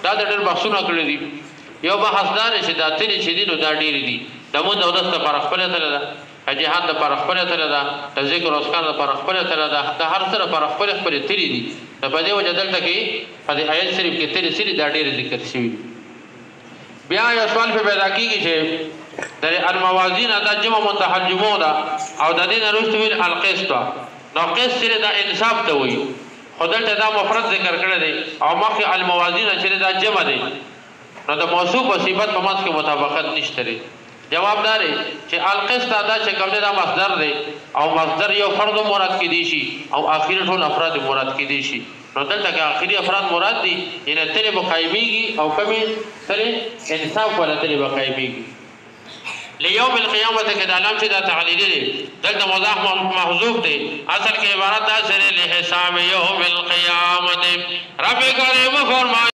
دا د ډېر بحثونه کړي دي یو بحث دا دی چې دا تلې چې دي نو دا ډېرې دي د مونځ اودس دپاره خپله تله ده د جهاد دپاره خپله تله ده د ذکر اذکار دپاره خپله تله ده د هر څه دپاره خپلې خپلې تلې دي نو په دې وجه دلته کې په دې آیت شریف کې تلې سلې دا ډېرې ذکر شوي دي بیا یو سوال پې پیدا کېږي چې د الموازین دا جمع منتهى الجموع ده او د دې نه وروسته ویل القسط نو قسط چې دا انصاف ته وایي خو دلته دا مفرد ذکر کړی دی او مخکې الموازین چې دا جمع دی نو د موصوف او صفت په منځ کې مطابقت نشته دی جواب دا دی چې القسط دا چې کوم دی دا مصدر دی او مصدر یو فرد مراد کېدی شي او آخري ټول افراد مراد کېدی شي نو دلته کې آخري افراد مراد دي یعنې تلې به قایمېږي او کمې تلې انصاف والا تلې به قایمېږي لیوم القیامت کې دا لام چې دا تعلیلی دی دلته مضاف محذوف دی اصل کې عبارت دا سره لحساب یوم القیامت رب کریم فرمایي